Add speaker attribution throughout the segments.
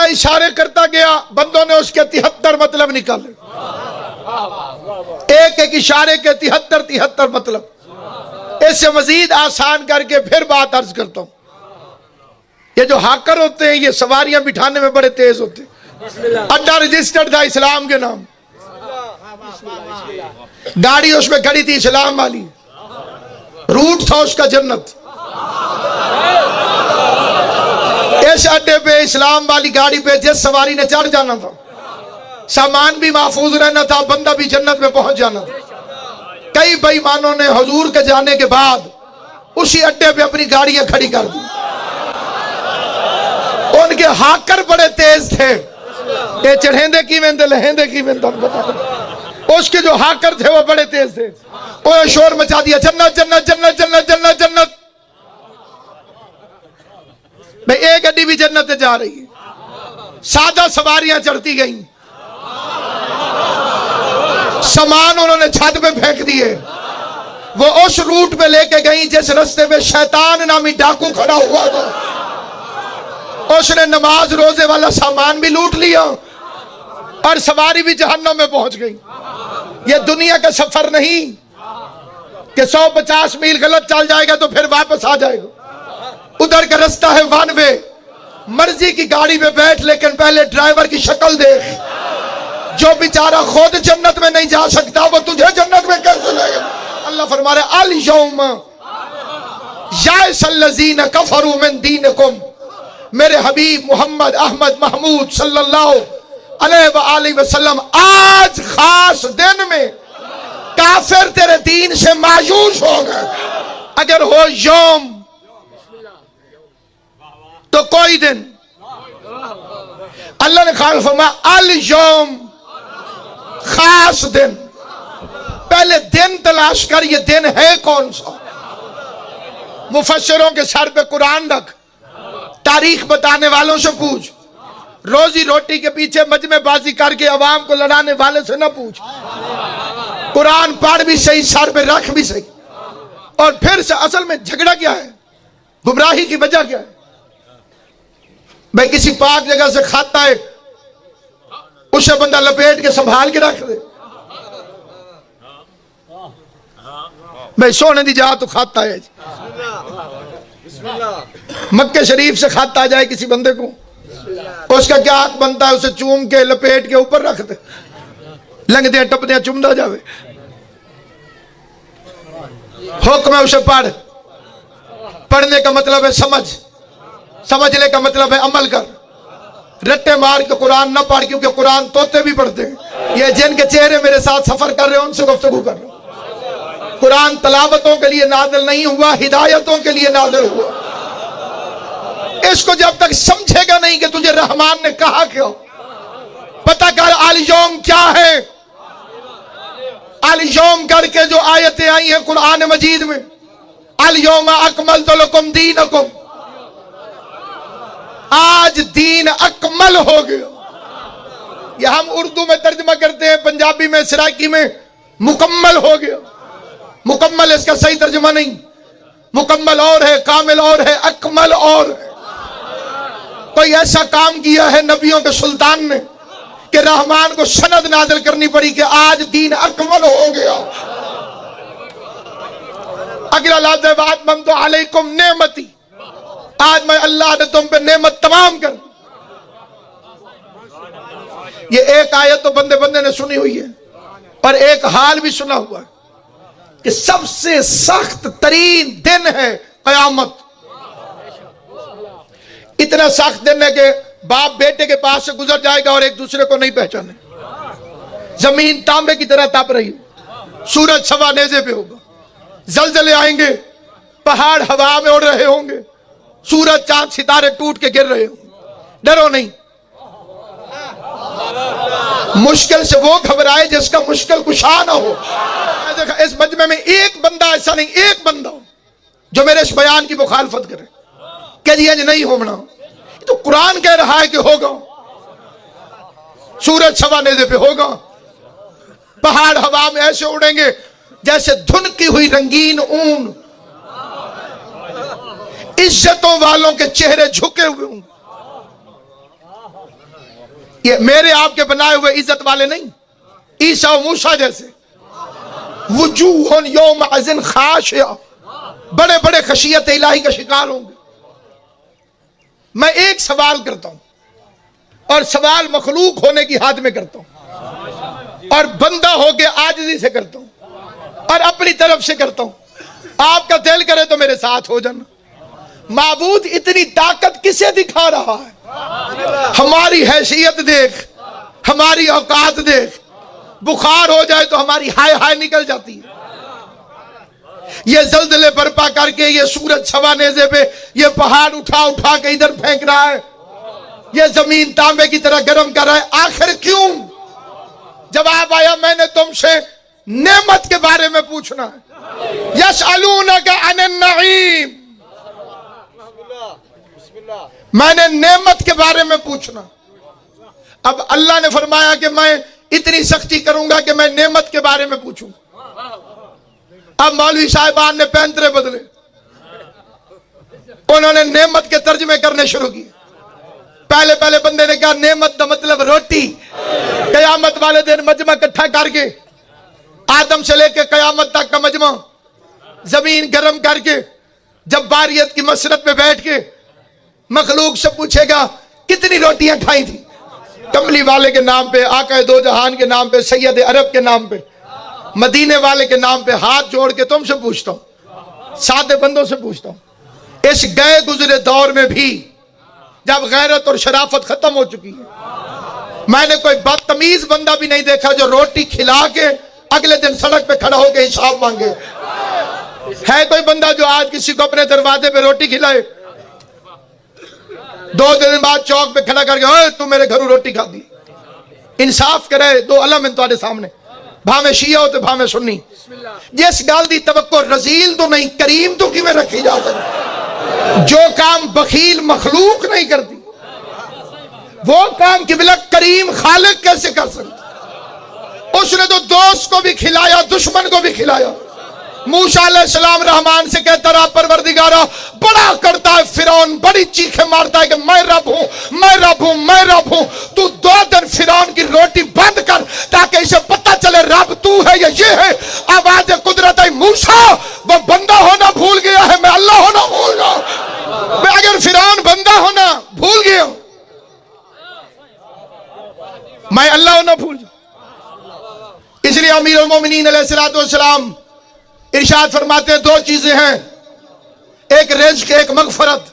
Speaker 1: अल्लाह इशारे करता गया, बंदों ने उसके 73 मतलब निकाले, एक एक इशारे के 73 मतलब। इससे मजीद आसान करके फिर बात अर्ज करता हूं। ये जो हाकर होते हैं ये सवारियां बिठाने में बड़े तेज होते हैं। अड्डा रजिस्टर्ड था इस्लाम के नाम, गाड़ी उसमें खड़ी थी इस्लाम वाली, रूट था उसका जन्नत। इस अड्डे पे इस्लाम वाली गाड़ी पे जिस सवारी ने चढ़ जाना था, सामान भी महफूज रहना था, बंदा भी जन्नत में पहुंच जाना था। कई बेईमानों ने हुजूर के जाने के बाद उसी अड्डे पे अपनी गाड़ियां खड़ी कर दी। उनके हाकर बड़े तेज थे, ये चढ़ेंदे की वेंदे लहेंदे की वेंदे बता। उसके जो हाकर थे वो बड़े तेज थे, वो शोर मचा दिया, जन्नत जन्नत जन्नत जन्नत जन्नत जन्नत। भाई एक गड्डी भी जन्नत जा रही है, सादा सवारियां चढ़ती गई, सामान उन्होंने छत पे फेंक दिए। वो उस रूट पे लेके गई जिस रास्ते पे शैतान नामी डाकू खड़ा हुआ था। उसने नमाज रोजे वाला सामान भी लूट लिया और सवारी भी जहन्नम में पहुंच गई। ये दुनिया का सफर नहीं कि 150 मील गलत चल जाएगा तो फिर वापस आ जाएगा। उधर का रास्ता है वन वे, मर्जी की गाड़ी में बैठ, लेकिन पहले ड्राइवर की शक्ल देख। जो बेचारा खुद जन्नत में नहीं जा सकता वो तुझे जन्नत में कैसे लाएगा? अल्लाह फरमा रहा अल यौम यासल्लज़ीना कफरू मिन दीनिकुम। मेरे हबीब मोहम्मद अहमद महमूद सल्लल्लाहु अलैहि वसल्लम, आज खास दिन में काफिर तेरे दीन से मायूस हो गए। अगर हो यौम तो कोई दिन, अल्लाह ने खास फरमाया अल यौम, खास दिन। पहले दिन तलाश कर, ये दिन है कौन सा? मुफस्सिरों के सर पे कुरान रख, तारीख बताने वालों से पूछ, रोजी रोटी के पीछे मजमेबाजी करके अवाम को लड़ाने वाले से न पूछ। कुरान पढ़ भी सही, सर पे रख भी सही। और फिर से असल में झगड़ा क्या है, गुमराही की वजह क्या है? भाई किसी पाक जगह से खाता है, उसे बंदा लपेट के संभाल के रख दे। भाई सोने दी जा तो खाता है, मक्के शरीफ से खाता जाए किसी बंदे को, उसका क्या हक बनता है? उसे चूम के लपेट के ऊपर रख दे, लंघदे टपदे चुमदा जावे। हुक्म है उसे पढ़, पढ़ने का मतलब है समझ, समझने का मतलब है अमल कर। रट्टे मार के कुरान न पढ़, क्योंकि कुरान तोते भी पढ़ते हैं। ये जिनके चेहरे मेरे साथ सफर कर रहे हैं उनसे गुफ्तगू कर रहे हैं। कुरान तलावतों के लिए नाज़िल नहीं हुआ, हिदायतों के लिए नाज़िल हुआ। इसको जब तक समझेगा नहीं कि तुझे रहमान ने कहा क्यों, पता कर अल यौम क्या है। अल यौम करके जो आयतें आई हैं कुरान मजीद में, अल यौम अकमलतु लकुम दीनकुम, आज दीन अकमल हो गया। यह हम उर्दू में तर्जमा करते हैं, पंजाबी में, सराइकी में मुकम्मल हो गया। मुकम्मल इसका सही तर्जमा नहीं, मुकम्मल और है, कामिल और है, अकमल और है। कोई ऐसा काम किया है नबियों के सुल्तान ने कि रहमान को सनद नाज़िल करनी पड़ी कि आज दीन अकमल हो गया। अगला लफ्ज़ है वातममतु अलैकुम नेमती, आज मैं अल्लाह ने तुम पे नेमत तमाम कर। ये एक आयत तो बंदे बंदे ने सुनी हुई है, पर एक हाल भी सुना हुआ है कि सबसे सख्त तरीन दिन है क़यामत। इतना सख्त दिन है कि बाप बेटे के पास से गुजर जाएगा और एक दूसरे को नहीं पहचाने। जमीन तांबे की तरह तप रही, सूरज सवा नेज़े पे होगा, जलजले आएंगे, पहाड़ हवा में उड़ रहे होंगे, सूरज चांद सितारे टूट के गिर रहे होंगे। डरो नहीं, मुश्किल से वो घबराए जिसका मुश्किल कुशा ना हो। देखा इस मजमे में एक बंदा ऐसा नहीं, एक बंदा जो मेरे इस बयान की मुखालफत करे कि जी नहीं होना। तो कुरान कह रहा है कि होगा, सूरज सवा नेज़े पे होगा, पहाड़ हवा में ऐसे उड़ेंगे जैसे धुनकी हुई रंगीन ऊन, इज्जतों वालों के चेहरे झुके हुए होंगे। ये मेरे आपके बनाए हुए इज्जत वाले नहीं, ईसा और मूसा जैसे। वुजूहुन यौमअज़िन खाशिया, बड़े बड़े खशियत इलाही का शिकार होंगे। मैं एक सवाल करता हूं, और सवाल मखलूक होने की हाथ में करता हूं, और बंदा होके आजिज़ी से करता हूं, और अपनी तरफ से करता हूं। आपका दिल करे तो मेरे साथ हो जाना। माबूद इतनी ताकत किसे दिखा रहा है? हमारी हैसियत देख, हमारी औकात देख। बुखार हो जाए तो हमारी हाय हाय निकल जाती है। ये जल्जले बर्पा करके, ये सूरज छवानेजे पे, ये पहाड़ उठा उठा के इधर फेंक रहा है, ये जमीन तांबे की तरह गर्म कर रहा है। आखिर क्यों? जवाब आया, मैंने तुमसे नेमत के बारे में पूछना है। यसअलूनका अनिन नईम, मैंने नेमत के बारे में पूछना। अब अल्लाह ने फरमाया कि मैं इतनी सख्ती करूंगा कि मैं नेमत के बारे में पूछूं। अब मौलवी साहिबान ने पैंतरे बदले, उन्होंने नेमत के तर्जमे करने शुरू किए। पहले पहले बंदे ने कहा नेमत का मतलब रोटी। कयामत वाले दिन मजमा इकट्ठा करके, आदम से लेकर कयामत तक का मजमा जमीन गर्म करके, जब बारियत की मसरत पे बैठ के मखलूक से पूछेगा कितनी रोटियां खाई थी। कमली वाले के नाम पे, आका दो जहान के नाम पे, सैयद अरब के नाम पे, मदीने वाले के नाम पे हाथ जोड़ के तुमसे पूछता हूं, सादे बंदों से पूछता हूं। इस गए गुजरे दौर में भी जब गैरत और शराफत खत्म हो चुकी है, मैंने कोई बदतमीज बंदा भी नहीं देखा जो रोटी खिला के अगले दिन सड़क पे खड़ा होकर हिसाब मांगे। है कोई बंदा जो आज किसी को अपने दरवाजे पे रोटी खिलाए, 2 दिन बाद चौक पे खड़ा करके तू मेरे घरों रोटी खा दी? इंसाफ करे। दो अलम इन तुम्हारे सामने, भावे शिया हो तो भावे सुन्नी। जिस गल दी तवक्को रजील तो नहीं, करीम तो किवें रखी जा सकती? जो काम बखील मखलूक नहीं करती, वो काम किबला करीम खालिक कैसे कर सकता? उसने तो दोस्त को भी खिलाया, दुश्मन को भी खिलाया। मूसा अलैहिस्सलाम रहमान से कहता रहा, परवरदिगारा बड़ा करता है फिरौन, बड़ी चीखें मारता है कि मैं रब हूं, मैं रब हूं, मैं रब हूं। तू 2 दिन फिरौन की रोटी बंद कर ताकि इसे पता चले रब तू है या ये है। आवाज कुदरत है, मूसा वो बंदा होना भूल गया है, मैं अल्लाह होना भूल गया। मैं अगर फिरौन बंदा होना भूल गया, मैं अल्लाह होना भूल गया। इसलिए अमीरुल मोमिनीन अलैहिस्सलातु वस्सलाम इरशाद फरमाते हैं 2 चीजें हैं, एक रिज़्क़, एक मग़फ़िरत।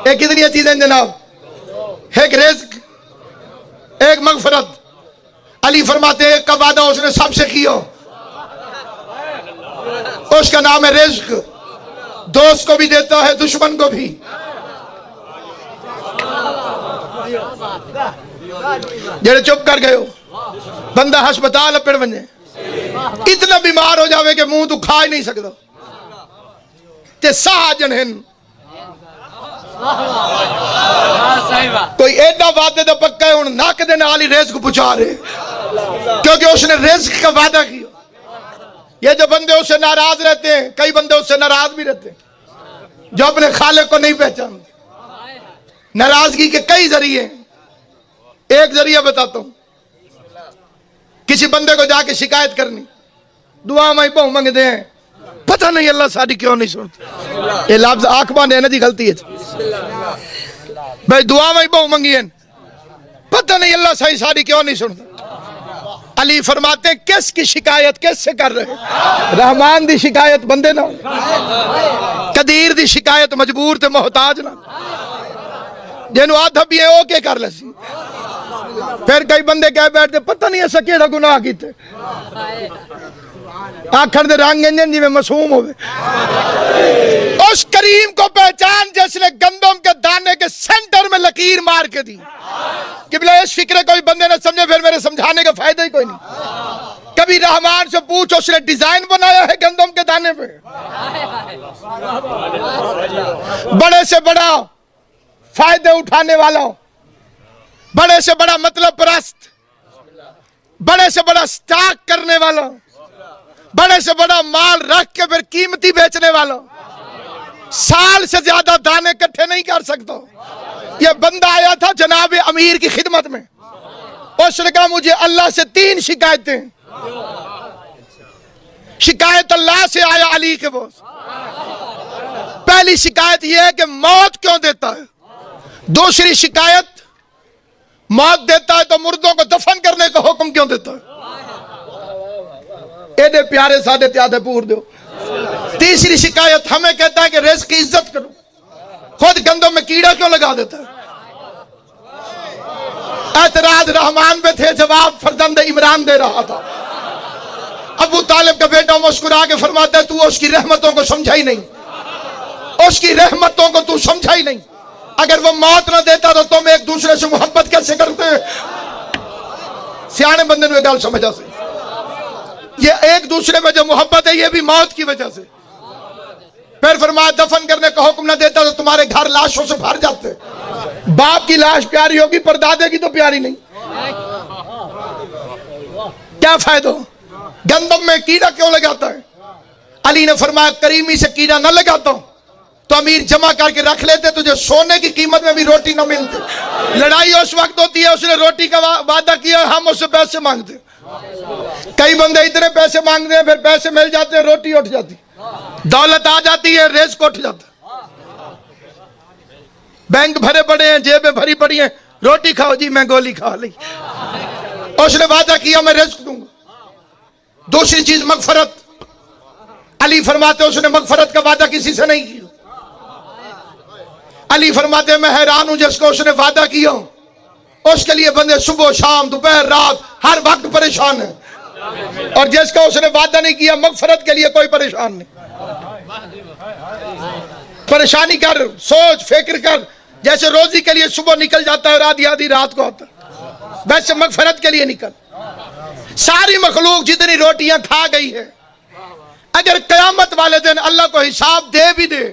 Speaker 1: एक कितनी चीजें जनाब? एक रिज़्क़, एक मग़फ़िरत। अली फरमाते हैं एक का वादा उसने सबसे किया, उसका नाम है रिज़्क़। दोस्त को भी देता है, दुश्मन को भी। जेड़े चुप कर गए हो, बंदा हस्पताल पेड़ बने, इतना बीमार हो जावे कि मुंह तू खा ही नहीं सकता, ते साजन हैं। कोई एडा वादे दा पक्का है, हुण नक दे नाल ही रिज़्क़ पहुंचा रहे, क्योंकि उसने रिज़्क़ का वादा किया। ये जो बंदे उससे नाराज रहते हैं, कई बंदे उससे नाराज भी रहते हैं जो अपने खालिक को नहीं पहचानते। नाराजगी के कई जरिए, एक जरिया बताता हूं। किसी बंदे को जाके शिकायत करनी, दुआ में बहु मंगते हैं, पता नहीं अल्लाह सारी क्यों नहीं सुनती। ये लफ्ज आखबा ने ना जी गलती है भाई, दुआ में बहु मंगी है, पता नहीं अल्लाह सही सारी क्यों नहीं सुनता। अली फरमाते किस की शिकायत किससे कर रहे? रहमान दी शिकायत बंदे ना, कदीर दी शिकायत मजबूर ते मोहताज ना, जिन्हों आधा भी है ओके कर ले। फिर कई बंदे कह बैठते पता नहीं ऐसा केड़ा गुनाह किते, आखर दे रंग इंजन जिवें मासूम होवे। उस करीम को पहचान जिसने गंदम के दाने के सेंटर में लकीर मार के दी कि बिला इस फिक्र कोई बंदे न समझे, फिर मेरे समझाने का फायदा ही कोई नहीं। कभी रहमान से पूछ, उसने डिजाइन बनाया है गंदम के दाने पे। बड़े से बड़ा फायदे उठाने वाला, बड़े से बड़ा मतलब परस्त, बड़े से बड़ा स्टॉक करने वाला, बड़े से बड़ा माल रख के फिर कीमती बेचने वाला, साल से ज्यादा दाने इकट्ठे नहीं कर सकता। ये बंदा आया था जनाब अमीर की खिदमत में, उसने कहा मुझे अल्लाह से 3 शिकायतें। शिकायत अल्लाह से आया अली के बोस। पहली शिकायत यह है कि मौत क्यों देता है। दूसरी शिकायत, मौत देता है तो मुर्दों को दफन करने का हुक्म क्यों देता है। एडे प्यारे सादे त्यादे पूर दो। तीसरी शिकायत हमें कहता है कि रिज़्क़ की इज्जत करो, खुद गंदों में कीड़ा क्यों लगा देता है। एतराज रहमान पे थे, जवाब फरजंद इमरान दे रहा था। अबू तालिब का बेटा मुस्कुरा के फरमाता है तू उसकी रहमतों को समझा ही नहीं, उसकी रहमतों को तू समझा ही नहीं। अगर वो मौत ना देता तो तुम एक दूसरे से मोहब्बत कैसे करते। सियाने बंदे ने गल समझा से, ये एक दूसरे में जो मोहब्बत है ये भी मौत की वजह से। फिर फरमाया दफन करने का हुक्म ना देता तो तुम्हारे घर लाशों से भर जाते। बाप की लाश प्यारी होगी पर दादे की तो प्यारी नहीं, क्या फायदा। गंदम में कीड़ा क्यों लगाता है। अली ने फरमाया करीमी से कीड़ा न लगाता तो अमीर जमा करके रख लेते, तुझे सोने की कीमत में भी रोटी न मिलती। लड़ाई उस वक्त होती है उसने रोटी का वादा किया, हम उससे पैसे मांगते। कई बंदे इतने पैसे मांगते हैं, फिर पैसे मिल जाते हैं, रोटी उठ जाती, दौलत आ जाती है, रिज़्क़ उठ जाता। बैंक भरे पड़े हैं, जेबें भरी पड़ी हैं, रोटी खाओ जी, मैं गोली खा ली। उसने वादा किया मैं रिज़्क़ दूंगा। दूसरी चीज मगफरत। अली फरमाते उसने मगफरत का वादा किसी से नहीं किया। अली फरमाते मैं हैरान हूं जिसको उसने वादा किया उसके लिए बंदे सुबह शाम दोपहर रात हर वक्त परेशान है, और जिसका उसने वादा नहीं किया मगफरत के लिए कोई परेशान नहीं। परेशानी कर, सोच फिक्र कर, जैसे रोजी के लिए सुबह निकल जाता है और आधी आधी रात को आता है, वैसे मगफरत के लिए निकल। सारी मखलूक जितनी रोटियां खा गई है, अगर कयामत वाले दिन अल्लाह को हिसाब दे भी दे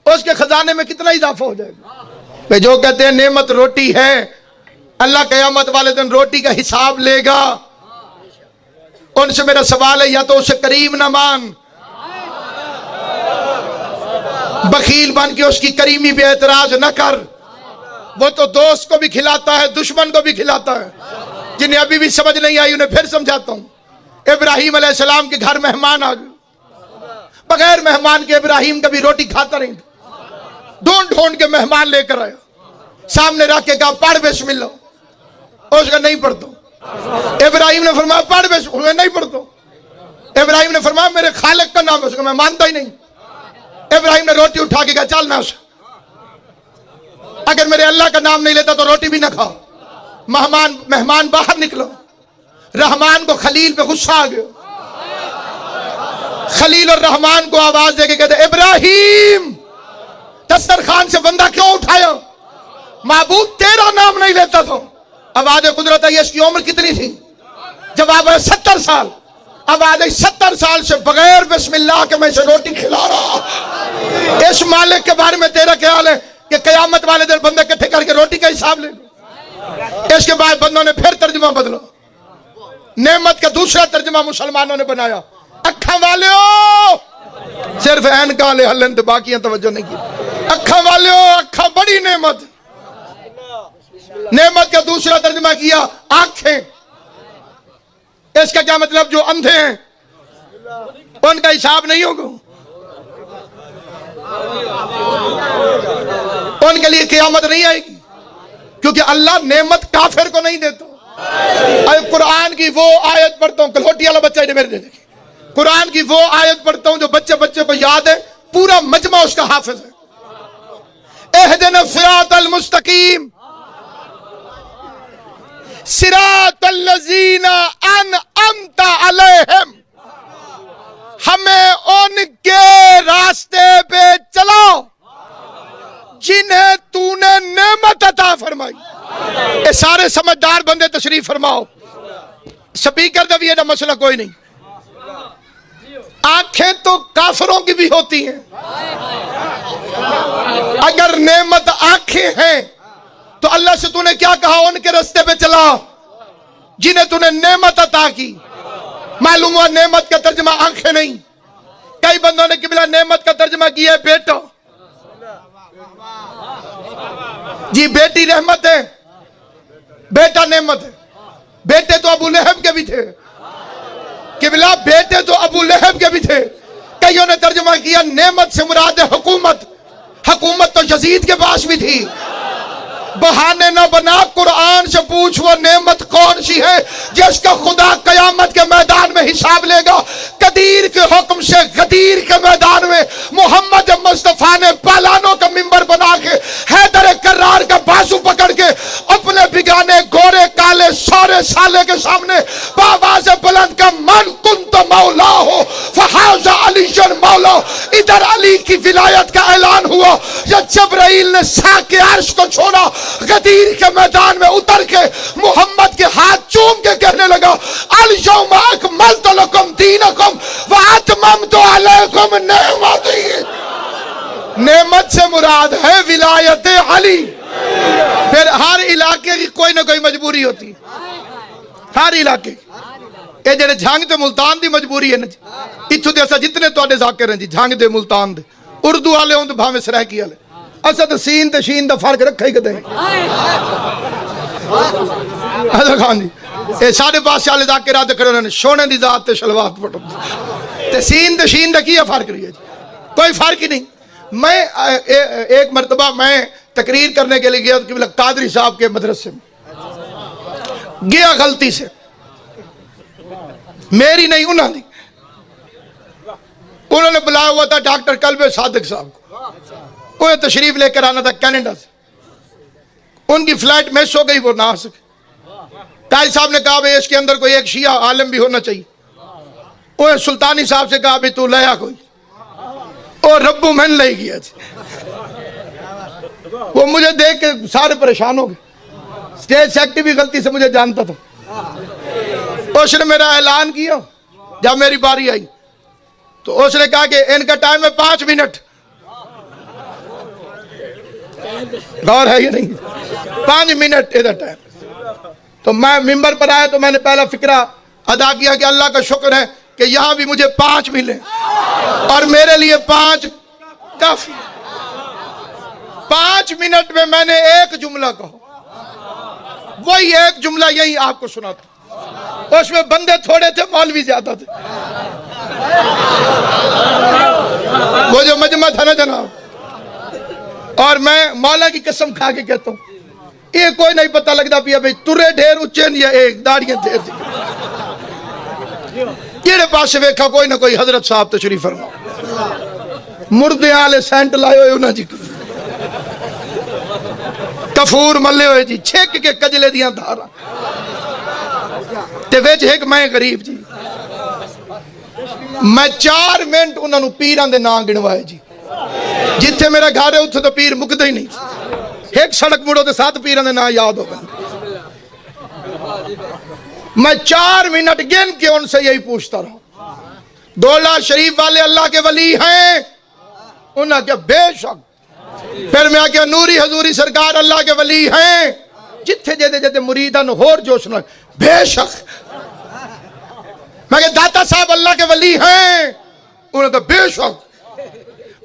Speaker 1: उसके खजाने में कितना इजाफा हो जाएगा। जो कहते हैं नेमत रोटी है, अल्लाह कयामत वाले दिन रोटी का हिसाब लेगा। उनसे मेरा सवाल है, या तो उसे करीम ना मान, बखील बन के उसकी करीमी पे एतराज न कर। वो तो दोस्त को भी खिलाता है, दुश्मन को भी खिलाता है। जिन्हें अभी भी समझ नहीं आई उन्हें फिर समझाता हूं। इब्राहिम अलैहिस्सलाम के घर मेहमान आ गए, बगैर मेहमान के इब्राहिम कभी रोटी खाता नहीं, ढूंढ ढूंढ के मेहमान लेकर आया, सामने रख के कहा पढ़ बिस्मिल्लाह। उसका नहीं पढ़ता। इब्राहिम ने फरमाया पढ़ बिस्मिल्लाह, नहीं पढ़ता। इब्राहिम ने फरमाया मेरे खालिक का नाम है, उसका मैं मानता ही नहीं। इब्राहिम ने रोटी उठा के कहा चल ना, अगर मेरे अल्लाह का नाम नहीं लेता तो रोटी भी ना खाओ। मेहमान बाहर निकलो। रहमान को खलील पे गुस्सा आ गया। खलील और रहमान को आवाज देके कहते इब्राहिम दस्तरखान से बंदा क्यों उठाया, माबूद तेरा नाम नहीं लेता तो। आवाज कुदरत है, इसकी उम्र कितनी थी। जवाब है 70 साल। आवाज 70 साल से बगैर बिस्मिल्लाह के मैं इसे रोटी खिला रहा। इस मालिक के बारे में तेरा ख्याल है कि कयामत वाले दिन बंदे इकट्ठे करके रोटी का हिसाब ले लो। इसके बाद बंदों ने फिर तर्जुमा बदला। नेमत का दूसरा तर्जुमा मुसलमानों ने बनाया, अखा वाले हो, सिर्फ ऐनका ले हलन तो बाकी तवज्जो नहीं की। अखा वाले हो, अखा बड़ी नेमत। नेमत का दूसरा तर्जुमा किया आंखें। इसका क्या मतलब, जो अंधे हैं उनका हिसाब नहीं होगा, उनके लिए क़यामत नहीं आएगी, क्योंकि अल्लाह नेमत काफिर को नहीं देता। कुरान की वो आयत पढ़ता हूँ, कलहोटी वाला बच्चा मेरे देखे, कुरान की वो आयत पढ़ता हूँ जो बच्चे बच्चे को याद है, पूरा मजमा उसका हाफिज है। एहदिना सिरातल मुस्तकीम सिरातल लज़ीना अनअमता अलैहिम, हमें उनके रास्ते पे चलाओ जिन्हें तूने नेमत अता फरमाई। ये सारे समझदार बंदे तशरीफ फरमाओ। स्पीकर का भी ये मसला कोई नहीं। आंखें तो काफिरों की भी होती हैं। अगर नेमत आंखें हैं तो अल्लाह से तूने क्या कहा, उनके रास्ते पे चला जिन्हें तूने नेमत अता की। मालूम हुआ नेमत का तर्जुमा आंखें नहीं, कई बंदों ने किबला नेमत का तर्जमा किया है बेटा। जी बेटी रहमत है, बेटा नेमत है। बेटे तो अबू लहब के भी थे किबला, बेटे तो अबू लहब के भी थे। कईयों ने तर्जमा किया नेमत से मुराद है हुकूमत। हुकूमत तो यजीद के पास भी थी। बहाने न बना, कुरान से पूछ वो नेमत कौन सी है जिसका खुदा कयामत के मैदान में हिसाब लेगा। कदीर के हुक्म से गदीर के मैदान में मोहम्मद मुस्तफा ने पालानों का मिंबर बना के हैदर करार का बाजू पकड़ के अपने बिगाने गोरे काले सारे साले के सामने बावाज बुलंद का मन कुन तो मौला हो फहाजा अली जन मौला। इधर अली की विलायत का ऐलान हुआ जब जबराइल ने साके अर्श को छोड़ा, गदीर के मैदान में उतर के मोहम्मद के हाथ चूम के कहने लगा अल यौमा अकमलतु लकुम दीनकुम व अतममतु अलैकुम निअमती। नेमत से मुराद है विलायत अली। फिर हर इलाके की कोई ना कोई मजबूरी होती, हर इलाके ये जेडे झंग ते मुल्तान दी मजबूरी है ना जी। इत्थों दे असा जितने तुहाडे ज़ाकिर हैं जी झंग दे मुल्तान दे उर्दू वाले हों भावें सरायकी वाले, असा तो सीन ते शीन दा फर्क रखा ही कदे। खान जी ये साढ़े पास वाले ज़ाकिर आते खड़े उन्होंने सोने दी जात ते शलवात पटो ते सीन ते शीन दा की फर्क रही है जी, कोई फर्क ही नहीं। मैं एक मरतबा मैं तकरीर करने के लिए गया कि कादरी साहब के मदरसे में गया, गलती से मेरी नहीं उन्होंने बुलाया हुआ था डॉक्टर कल्बे सादिक साहब को। उन्हें तशरीफ लेकर आना था कनाडा से, उनकी फ्लाइट मिस हो गई, वो ना आ सके। ताई साहब ने कहा भाई इसके अंदर कोई एक शिया आलम भी होना चाहिए। उन्हें सुल्तानी साहब से कहा भाई तू लया कोई, और रब्बू मैंने ले गया। वो मुझे देख के सारे परेशान हो गए। स्टेज सेक्रेटरी भी गलती से मुझे जानता था। उसने मेरा ऐलान किया, जब मेरी बारी आई तो उसने कहा कि इनका टाइम है 5 मिनट। गौर है ये नहीं, 5 मिनट इधर टाइम। तो मैं मिंबर पर आया तो मैंने पहला फिक्रा अदा किया कि अल्लाह का शुक्र है कि यहां भी मुझे 5 मिले और मेरे लिए 5 काफी। 5 मिनट में मैंने एक जुमला कहा, वही एक जुमला यही आपको सुनाता। उसमें बंदे थोड़े थे, मौलवी ज्यादा थे। वो जो मजमा था ना जनाब, और मैं मौला की कसम खा के कहता हूं ये कोई नहीं पता लगता पिया भाई तुरे ढेर उच्चे नहीं है, एक दाढ़ियां ढेर जेड़े पास वेखा कोई ना कोई हजरत साहब तशरीफ फरमा मुर्दे वाले सेंट लाए हुए उन्हें जी, कफूर मले हुए जी, छेक के कजले दियां धारा ते विच एक मैं गरीब जी। मैं 4 मिनट उन्होंने पीरां दे नाम गिनवाए जी। जिथे मेरा घर है उत्थे तो पीर मुकदे ही नहीं। एक सड़क मुड़ो तो 7 पीरां दे नाम याद हो गए। मैं 4 मिनट गिन के उनसे यही पूछता रहा, दौला शरीफ वाले अल्लाह के वली हैं? उन्होंने क्या बेशक। फिर मैं क्या नूरी हजूरी सरकार अल्लाह के वली हैं? जिथे जेदे जेदे मुरीदां नूं होर जोश नाल बेशक। मैं क्या दाता साहब अल्लाह के वली हैं? उन्होंने तो बेशक।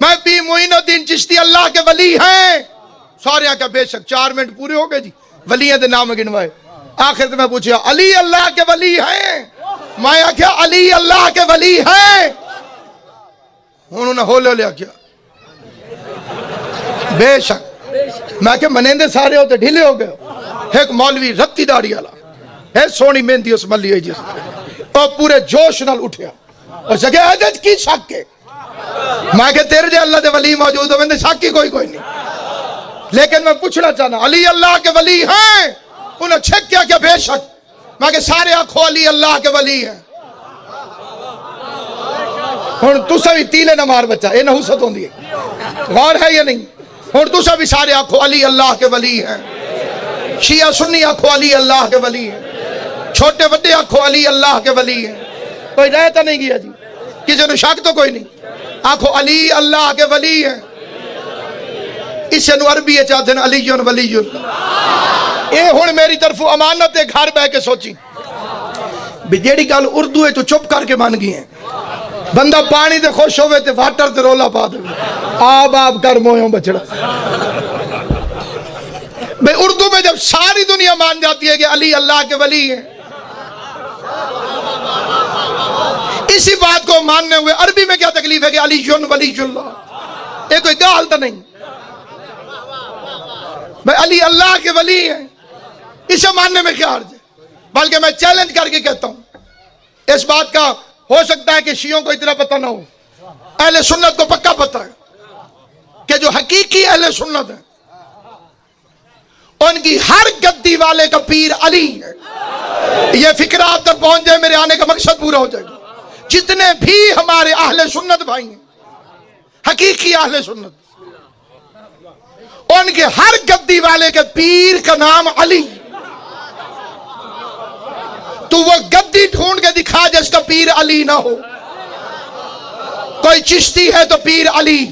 Speaker 1: मैं पी मोइनुद्दीन चिश्ती अल्लाह के वली हैं? सारे क्या बेशक। 4 मिनट पूरे हो गए जी, वलियां दे नाम गिनवाए। आखिर तो मैं पूछा अली अल्लाह के वली हैं? मैं आख्या अली अल्लाह के वली हैं। उन्होंने होले लिया क्या बेशक। मैं क्या मनेंदे सारे होते ढीले हो गए। एक मौलवी रत्ती दाढ़ी वाला है, सोनी मेहंदी उस मल्ली है जी, और पूरे जोश नाल उठया और जगह अजज की शक है। मैं क्या तेरे जे अल्लाह दे वली मौजूद हो, मैंने शक ही कोई नहीं। लेकिन मैं पूछना चाहना अली अल्लाह के वली हैं? उन्हें छेक क्या क्या बेशक। मैं क्या सारे आखो अली अल्लाह के वली हैं। हुण तुसा भी तीले ना मार बच्चा, ये नहुसत होंदी है। गौर है या नहीं? हुण तुसा भी सारे आखो अली अल्लाह के वली हैं। शिया सुन्नी आखो अली अल्लाह के वली हैं, छोटे बड़े आखो अली अल्लाह के वली हैं। कोई रह तो नहीं गया जी, किसी ने शक तो कोई नहीं। आखो अली अल्लाह के वली हैं। इसे अरबी चाहते हैं अलीयुन वलीयुन। ये हुण मेरी तरफों अमानत है, घर बह के सोची भी जेड़ी गल उर्दू है तो चुप करके मन गई है। बंदा पानी ते खुश होवे ते वाटर ते रोला पा दे आप कर मोयों बचड़ा। भाई उर्दू में जब सारी दुनिया मान जाती है कि अली अल्लाह के वली है, इसी बात को मानने हुए अरबी में क्या तकलीफ है कि अली जुन वलीजुल्लाह, ये कोई गाल तो नहीं। भाई अली अल्लाह के वली है, इसे मानने में क्या अर्ज है। बल्कि मैं चैलेंज करके कहता हूं इस बात का, हो सकता है कि शियों को इतना पता ना हो, अहले सुन्नत को पक्का पता है कि जो हकीकी अहले सुन्नत है उनकी हर गद्दी वाले का पीर अली है। यह फिक्र आप तक पहुंच जाए, मेरे आने का मकसद पूरा हो जाएगा। जितने भी हमारे अहले सुन्नत भाई हैं, हकीकी अहले सुन्नत, उनके हर गद्दी वाले के पीर का नाम अली। तो वो गद्दी ढूंढ के दिखा जिसका पीर अली ना हो। कोई चिश्ती है तो पीर अली,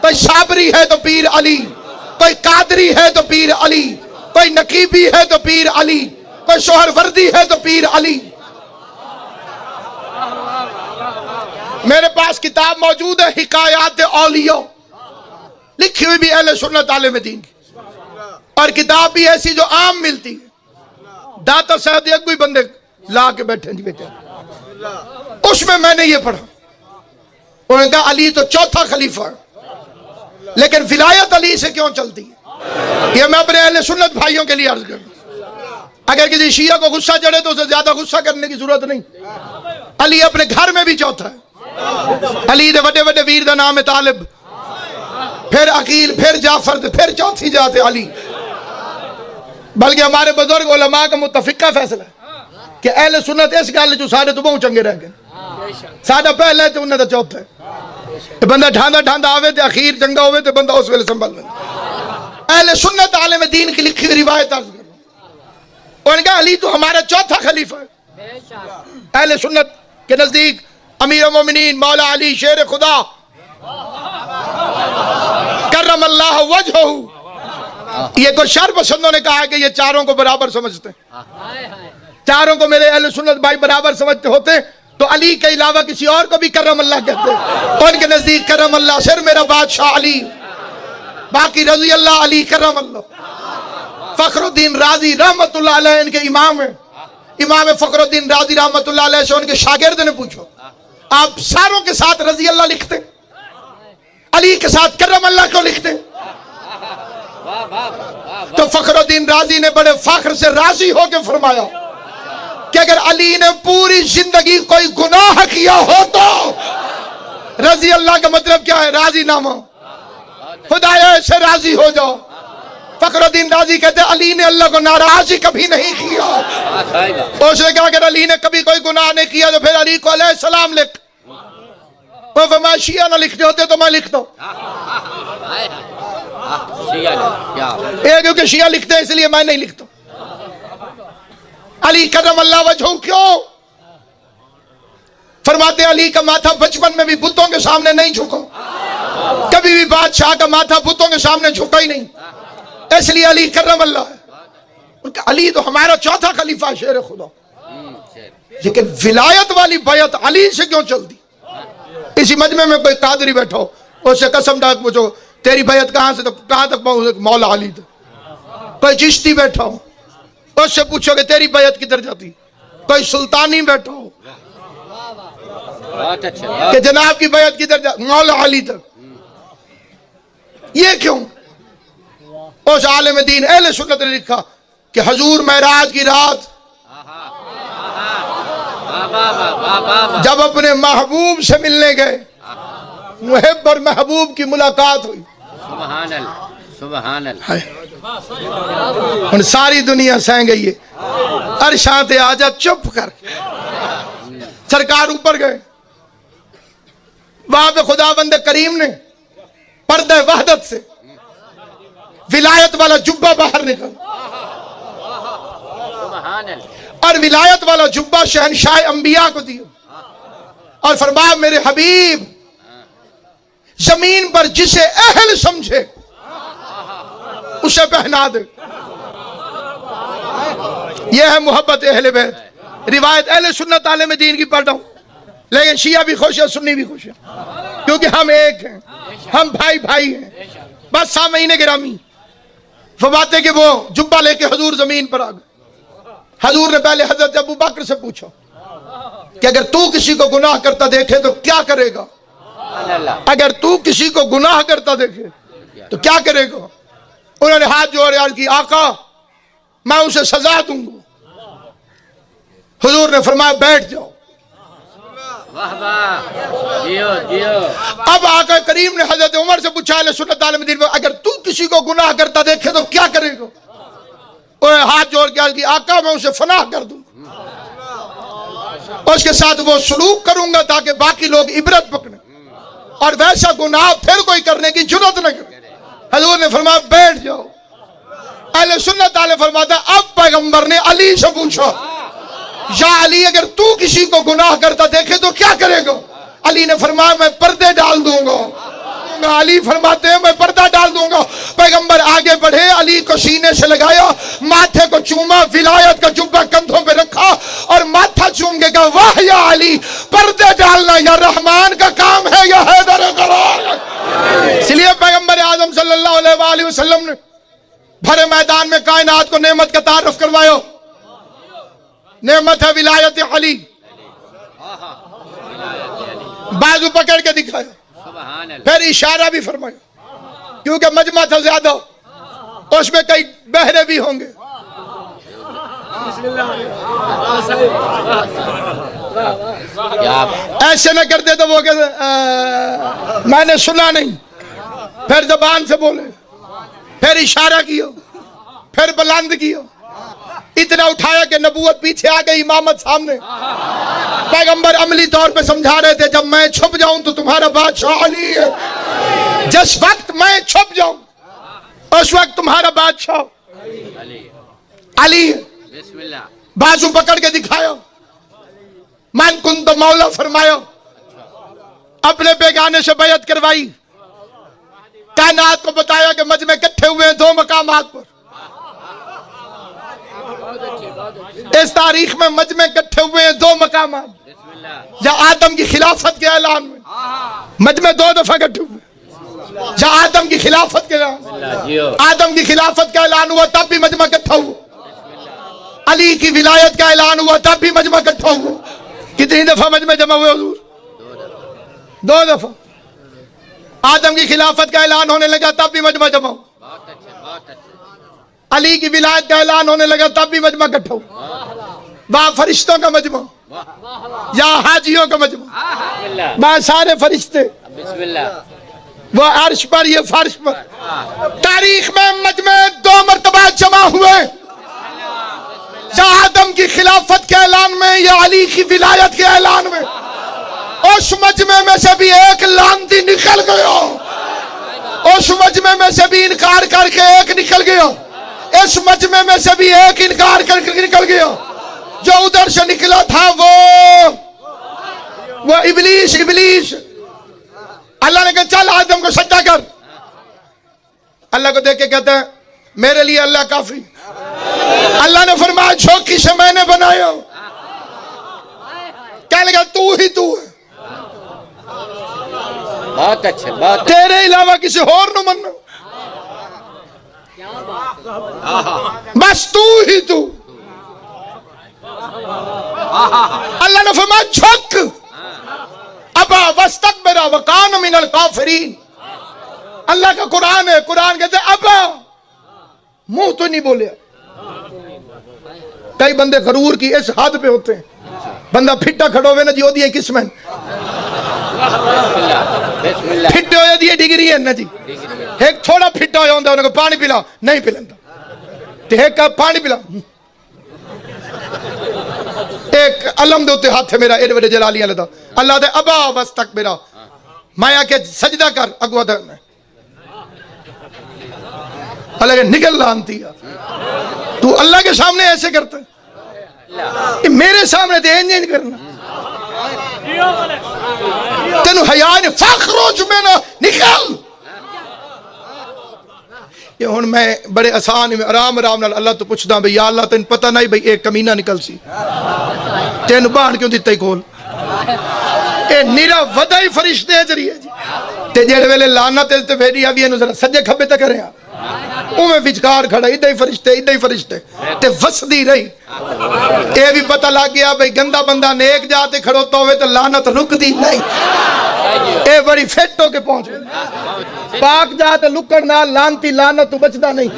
Speaker 1: कोई साबरी है तो पीर अली, कोई कादरी है तो पीर अली, कोई नकीबी है तो पीर अली, कोई सोहरवर्दी है तो पीर अली। मेरे पास किताब मौजूद है हिकायात औलिया, लिखी हुई भी अहले सुन्नत आलिम दीन की, और किताब भी ऐसी जो आम मिलती है। दाता साहब एक कोई बंदे ला के बैठे जी बेटे, उसमें मैंने ये पढ़ा, उन्होंने कहा अली तो चौथा खलीफा है, लेकिन विलायत अली से क्यों चलती है। ये मैं अपने अहले सुन्नत भाइयों के लिए अर्ज करूं। अगर किसी शिया को गुस्सा चढ़े तो उसे ज्यादा गुस्सा करने की जरूरत नहीं। अली अपने घर में भी चौथा है। अली दे वड्डे वड्डे वीर दा नाम है तालिब, फिर अकील, फिर जाफर, फिर चौथी जाते अली। बल्कि हमारे बुजुर्ग उलमा का मुतफिका फैसला कि अहले सुन्नत इस गल चो सारे तो बहुत चंगे रह गए, साडा पहला तो उन्हें चौथा है। बंदा ढांदा ढांदा आवे तो अखीर चंगा होवे तो बंदा उस वेले संभल ले। अहले सुन्नत आलिम दीन की लिखी हुई रिवायत अर्ज करो, उन्होंने कहा अली तो हमारा चौथा खलीफा है। अहले सुन्नत के नजदीक अमीर मोमिनीन मौला अली शेर खुदा करमल्लाह वजहहू, ये कुछ शर पसंदों ने कहा है कि ये चारों को बराबर समझते हैं। चारों को मेरे अहले सुन्नत भाई बराबर समझते होते तो अली के अलावा किसी और को भी करम अल्लाह कहते। उनके नजदीक करम अल्लाह सिर्फ मेरा बादशाह अली, बाकी रजी अल्लाह अली करम अल्लाह। फखरुद्दीन राजी रहमतुल्लाह अलैह इनके इमाम है। इमाम फखरुद्दीन राजी रहमतुल्लाह अलैह से उनके शागिर्द ने पूछो, आप सारों के साथ रजी अल्लाह लिखते, अली के साथ करम अल्लाह क्यों लिखते। तो फखरुद्दीन राजी ने बड़े फख्र से राजी होकर फरमाया कि अगर अली ने पूरी जिंदगी कोई गुनाह किया हो तो रजी अल्लाह का मतलब क्या है, राजी नामा, खुदाया से राजी हो जाओ। फखरुद्दीन राजी कहते अली ने अल्लाह को नाराज ही कभी नहीं किया। उसने कहा अगर अली ने कभी कोई गुनाह नहीं किया तो फिर अली को अलैहिस्सलाम लिख। वो फरमाया शिया ना लिखते होते तो मैं लिखता हूं, क्योंकि शिया लिखते हैं इसलिए मैं नहीं लिखता। अली करम अल्लाह वजहू क्यों फरमाते अली का माथा बचपन में भी बुतों के सामने नहीं झुका, कभी भी बादशाह का माथा बुतों के सामने झुका ही नहीं, इसलिए अली करम अल्लाह है। उनका अली तो हमारा चौथा खलीफा शेर खुदा, लेकिन विलायत वाली बैत अली से क्यों चलती। इसी मजमे में कोई कादरी बैठो, उससे कसम दाग पूछो तेरी बैत कहां से कहां तक पहुंच, मौला अली तक। कोई चिश्ती बैठा हो, उससे पूछोगे तेरी बैत किधर जाती। कोई सुल्तानी बैठा हो कि जनाब की बैत किधर जाती, मौला अली तक। ये क्यों। उस आलिम दीन अहले सुन्नत ने लिखा कि हजूर महराज की रात जब अपने महबूब से मिलने गए, मुहिब और महबूब की मुलाकात हुई। सुभान अल्लाह, सुभान अल्लाह। सारी दुनिया सह गई है, अरशाते आजा चुप कर। सरकार ऊपर गए, वहां पे खुदावंद करीम ने पर्दे वहदत से विलायत वाला जुब्बा बाहर निकल, और विलायत वाला जुब्बा शहनशाह अंबिया को दिया और फरमाया मेरे हबीब जमीन पर जिसे अहल समझे उसे पहना दे। यह है मोहब्बत अहले बैत। रिवायत अहले सुन्नत आलिम दीन की पढ़ रहा हूं, लेकिन शिया भी खुश है, सुन्नी भी खुश है, क्योंकि हम एक हैं, हम भाई भाई हैं। बस सामईने गिरामी फरमाते कि वो जुब्बा लेके हजूर जमीन पर आ गए। हजूर ने पहले हजरत अबू बकर से पूछा कि अगर तू किसी को गुनाह करता देखे तो क्या करेगा? अगर तू किसी को गुनाह करता देखे तो क्या करेगा? उन्होंने हाथ जोड़ अर्ज की, आका मैं उसे सजा दूंगा। हुजूर ने फरमाया बैठ जाओ। जियो जियो। अब आका करीम ने हजरत उमर से पूछा, सुन्नत आलम दीन, अगर तू किसी को गुनाह करता देखे तो क्या करेगा? उन्होंने हाथ जोड़ के अर्ज की, आका मैं उसे फनाह कर दूंगा, उसके साथ वो सलूक करूंगा ताकि बाकी लोग इबरत पकड़े और वैसा गुनाह फिर कोई करने की जुर्रत न करे। हजूर ने फरमाया बैठ जाओ। अहले सुन्नत वाले फरमाता, अब पैगंबर ने अली से पूछा, या अली अगर तू किसी को गुनाह करता देखे तो क्या करेगा? अली ने फरमाया मैं पर्दे डाल दूंगा। अली फरमाते हैं मैं पर्दा डाल दूंगा। पैगंबर आगे बढ़े, अली को सीने से लगाया, माथे को चूमा, विलायत का जुब्बा कंधों पे रखा और माथा चूम के कहा, वाह या अली, पर्दे डालना या रहमान का काम है या हैदर करार। इसलिए पैगंबर आजम सल्लल्लाहु अलैहि वसल्लम ने भरे मैदान में कायनात को नेमत का तारुफ करवाया। नेमत है विलायत अली। बाजू पकड़ के दिखाया, फिर इशारा भी फरमाया, क्योंकि मजमा था ज्यादा, उसमें कई बहरे भी होंगे। ऐसे न करते तो वो कहते मैंने सुना नहीं, फिर जबान से बोले, फिर इशारा किया, फिर बुलंद किया, इतना उठाया कि नबूवत पीछे आ गई, इमामत सामने। पैगंबर अमली तौर पे समझा रहे थे, जब मैं छुप जाऊं तो तुम्हारा बादशाह अली है, जिस वक्त मैं छुप जाऊं उस वक्त तुम्हारा बादशाह अली है। बाजू पकड़ के दिखाया, मन कुन तो मौला फरमाया, अपने बेगाने से बैयत करवाई, कायनात को बताया कि मजमे इकट्ठे हुए हैं दो मकामात पर। इस तारीख में मजमे इकट्ठे हुए हैं दो मकामात, या आदम की खिलाफत के ऐलान में मजमे दो दफा इकट्ठे हुए। या आदम की खिलाफत के आदम की खिलाफत का ऐलान हुआ तब भी मजमा इकट्ठा हुआ, अली की विलायत का ऐलान हुआ तब भी मजमा इकट्ठा हुआ। कितनी दफा मजमे जमा हुए हुजूर? दो दफा। आदम की खिलाफत का ऐलान होने लगा तब भी मजमा जमा हुआ, अली की विलायत का ऐलान होने लगा तब भी मजमा इकट्ठा हुआ। वहां फरिश्तों का मजमा, या हाजियों का मजमा, वहां सारे फरिश्ते, वो अर्श पर, ये फर्श पर। तारीख में मजमे दो मरतबा जमा हुए, या आदम की खिलाफत के ऐलान में या अली की विलायत के ऐलान में। उस मजमे में से भी एक लांती निकल गया, उस मजमे में से भी इनकार करके एक निकल गया, इस मजमे में से भी एक इनकार करके निकल गया। जो उधर से निकला था वो इबलीस। अल्लाह ने कहा चल आदम को सजदा कर। अल्लाह को देख के कहता है मेरे लिए अल्लाह काफी। अल्लाह ने फरमाया झोंकी से मैंने बनाया। कहने लगा तू ही तू है,
Speaker 2: बहुत अच्छे, बहुत
Speaker 1: तेरे अलावा किसी और न मनो, बस तू ही तू। अल्लाह ने फरमाया झुक, अबा वस्तकबरा वकान मिनल काफिरीन। अल्लाह का कुरान है, कुरान कहते अबा, मुंह तो नहीं बोले। कई बंदे गरूर की इस हद पे होते हैं, बंदा फिट्टा खड़ो हुए ना जी ओदी किस्म फिट्टे हो दी डिग्री है ना जी। एक थोड़ा फिट्टा हो जाता उन्हें पानी पिला नहीं पिलाता, एक पानी पिला। एक अलम दे उत्ते हाथ है मेरा एडे बड़े जलालियां लदा। अल्लाह दे अबा वस्तकबरा, मैं आके सजदा कर अगवा दे। अल्लाह के निकल लानती है, तू अल्लाह के सामने ऐसे करता है, मेरे सामने तो इंज करना। तेन हया ने फखरोज में ना निकल। ये हुण मैं बड़े आसान आराम नाल अल्लाह तो पुछदा भाई या अल्लाह तेन पता नहीं भाई एक कमीना निकल सी, तेन बाण क्यों दिता ही कोल? ये निरा वदा ही फरिश्ते जरिए जी ते जेड़े वेले लानत ते भेड़ी आवी इनु जरा सज्जे खब्बे ते करे उमें विचकार खड़ा इदा ही फरिश्ते ते वसदी रही। ये भी पता लग गया भाई गंदा बंदा नेक जाते खड़ोता होवे तो लानत रुकदी नहीं। ये बड़ी फिट होके पहुंच पाक जाते लुकड़ नाल लानती लानत तू बचदा नहीं।